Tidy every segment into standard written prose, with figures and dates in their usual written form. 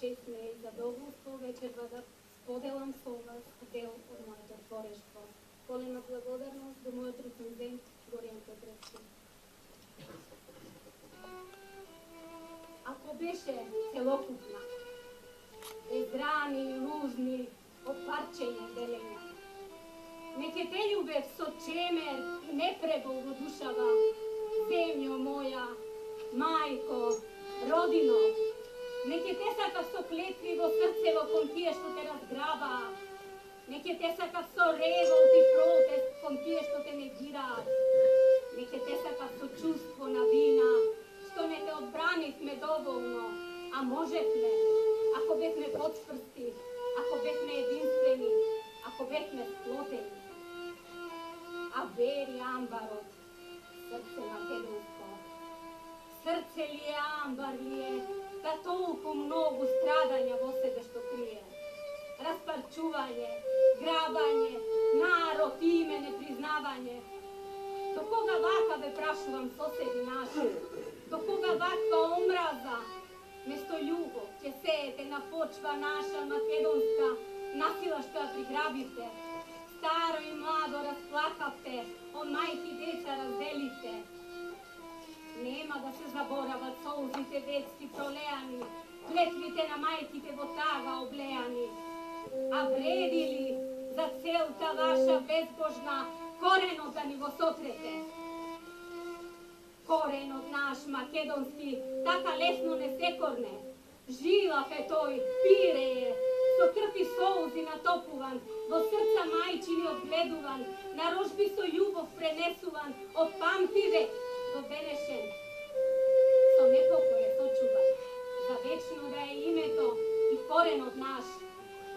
Čest me je zadovoljstvo večerva da spodelam со вас дел од моето творештво. Голема благодарност до мојот рецензент Горијан Петревски. Ако беше целокупна, без рани и ружни опарчења и делења, неке те љубев со чемер и непребол во душава, земјо моја, мајко, родино, неке те сакав со клетви во срцево кон тие што те разграбаа, неке те сакав со револт и протест кон тие што те негираат, неке те сакав со чувство на вина, што не те одбранивме доволно, а можевме, ако бевме подспрсти, ако бевме единствени, ако бевме сплотени. А вери амбарот, срце македонско, срце ли е амбар ли е, да толку многу страдања во себе што крие. Распарчување, грабање, народ, име, непризнавање. До кога вака ве прашувам соседи наши? До кога ваква омраза? Место љубов ќе сеете на почва наша македонска, насила што ја приграбивте. Старо и младо расплакавте, од мајки деца разделивте. Нема да се заборават солзите детски пролеани, клетвите на мајките во тага облеани. А вреди ли за целта ваша безбожна коренот да ни го сотрете? Коренот наш македонски така лесно не се корне. Жилав е тој, пирее, со крв и солзи натопуван, во срца мајчини одгледуван, на рожби со љубов пренесуван, од памти век до денешен. Со непокој е сочуван, за вечно да е името и коренот наш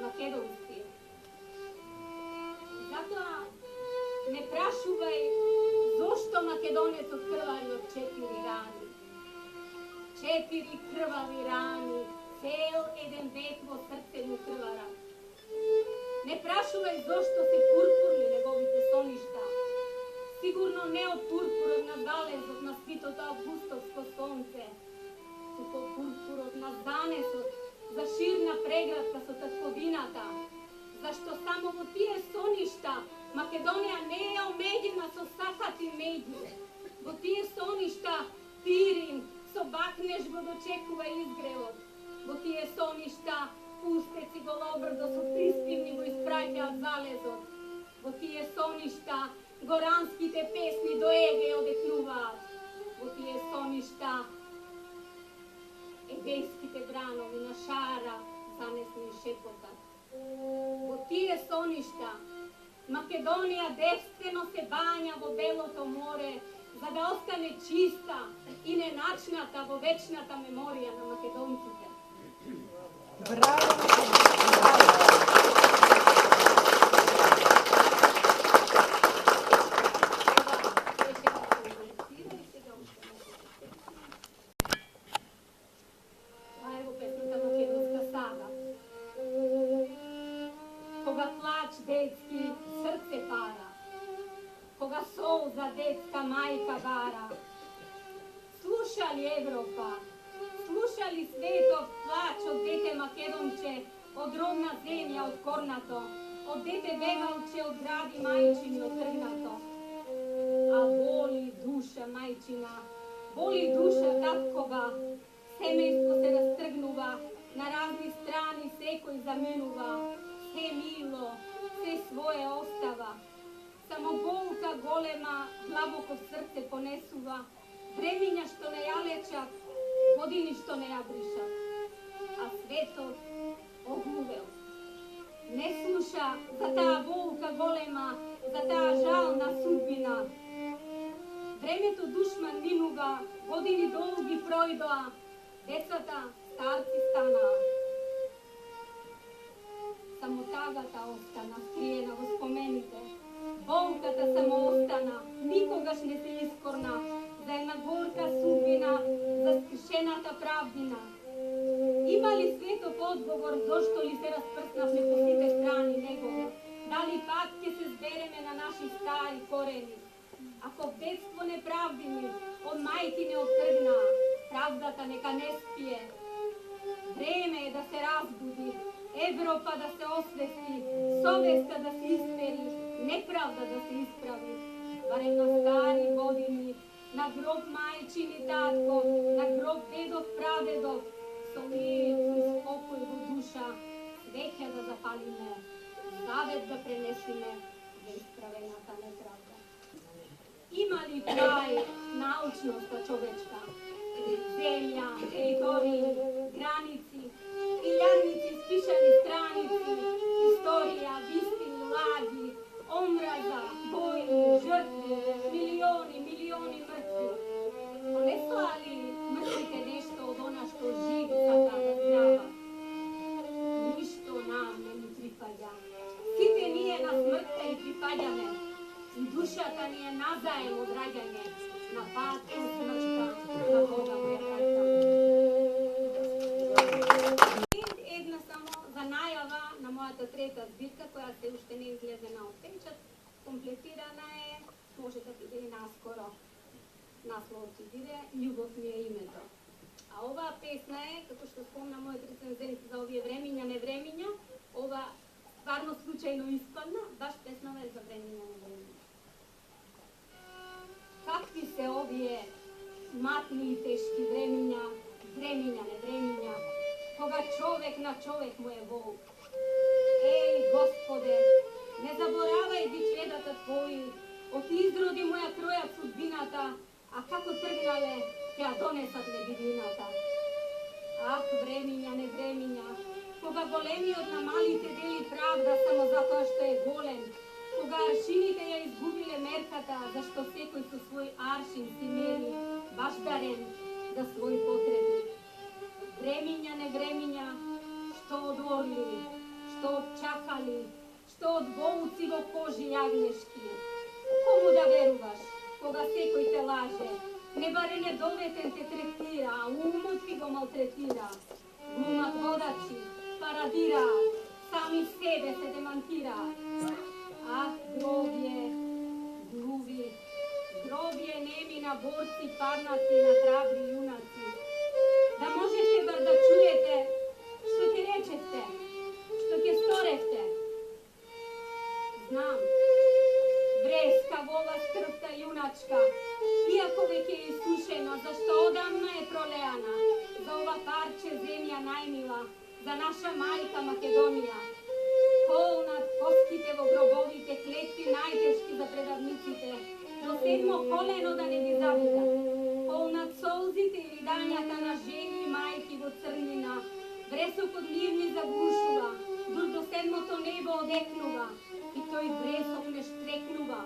македонски. Затоа не прашувај зошто македонецот крвари од 4 рани. 4 крвави рани, цел еден век во срце му крвара. Не прашувај зошто се пурпурни неговите соништа. Сигурно не од пурпурот на залезот на свитото августовско сонце, туку пурпурот на занесот за ширна преградка со татковината, зашто само во тие соништа Македонија не е омеѓена со сахати меѓи. Во тие соништа Пирин со бакнеж го дочекува изгревот. Во тие соништа пустеци голобрдо со приспивни го испраќаат залезот. Во тие соништа горанските песни до Еге одекнуваат. Во тие соништа егејските бранови на шара занесни шепотат. Во тие соништа Македонија девствено се бања во белото море, за да остане чиста и неначната во вечната меморија на македонците. Браво! Кога плач детски срце пара, кога солза детска мајка бара. Слуша ли Европа, слуша ли светов плач од дете македонче, од родна земја откорнато, од дете бегалче од гради мајчини отргнато? А боли душа мајчина, боли душа таткова, семејство се растргнува, на разни страни секој заминува. Се мило, се свое остава, само болка голема длабоко срце понесува, времиња што не ја лечат, години што не ја бришат. А светот оглувел. Не слуша за таа болка голема, за таа жална судбина. Времето душман минува, години долги пројдоа, децата старци станаа. Само тагата остана скриена во спомените. Болката само остана, никогаш не се искорна, за една горка судбина, за скршената правдина. Има ли светов одговор зошто ли се распрснавме по сите страни негово? Дали пак ќе се збереме на наши стари корени? Ако в детство не правдини, од мајки не отргнаа, правдата нека не спие. Vreme je da se razbudi, Evropa da se osvesti, sovesta da se isperi, nepravda da se ispravi. Barem na stari godini, na grob majčin i tatko, na grob dedov pradedov, so mir i spokoj v duša, sveće da zapalime, zavet da prenesime, da ispravena ta nepravda. Ima li kraj naučnosta čovečka? Zemlja, teritoriji, granici, iljadnici, spišani stranici, istorija, vistini, lagi, omraza, vojni, žrtvi, milioni mrtvi. Pa ne slali mrtvite nešto od ona što živ sada zdrava? Ništo nam ne mi pripada. Site nije na smrte i pripadjane, i dušata nije nazajem odrađanje, na patku smrta, na Boga moja karta. Една само за најава на мојата трета збирка, која се уште не излезе на отпечат. Комплетирана е, може да биде и наскоро. Насловот ќе биде Љубов ми е името. А оваа песна е, како што спомна мојот рецензент за овие времиња, не времиња, ова стварно случајно испадна, баш песнава е за времиња, не времиња. Какви се овие матни и тешки времиња, не времиња, кога човек на човек му е волк. Еј, Господе, не заборавај ги чедата Твои, од изроди му ја кројат судбината, а како тргнале, ќе ја донесат небиднината. Ах, времиња, не времиња, кога големиот на малите дели правда само затоа што е голем, кога аршините ја изгубиле мерката, зашто секој со свој аршин си мери, баш дарен за свој потреби. Времиња, не времиња, што од орли, што од чакали, што од волци во кожи јагнешки. Кому да веруваш, кога секој те лаже, не баре недоветен те третира, а умот ти го малтретира. Глумат водачи, парадираат, сами себе се демантираат. Ах, гробје, глуви, гробје неми на борци, парнаци, на храбри јунаци. Да можете бар да чуете што ќе речете, што ќе сторевте. Знам, вреска вола скрвта јуначка, иако веќе е исушена, зашто одамна е пролеана, за ова парче земја најмила, за наша мајка Македонија. Кол над костите во гробовите, клетви најтешки за предавниците, до седмо колено да не ги завида. Кол над солзите и ридањата на жени и мајки во црнина, бресокот ливни заглушува, дур до седмото небо одекнува, и тој бресок не штрекнува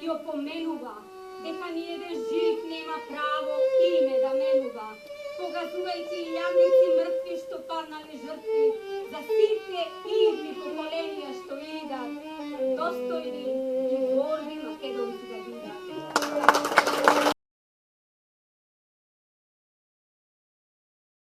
и опоменува, дека ниеден жив нема право име да менува, погазувајќи јавници мртви што паднале жртви, за сите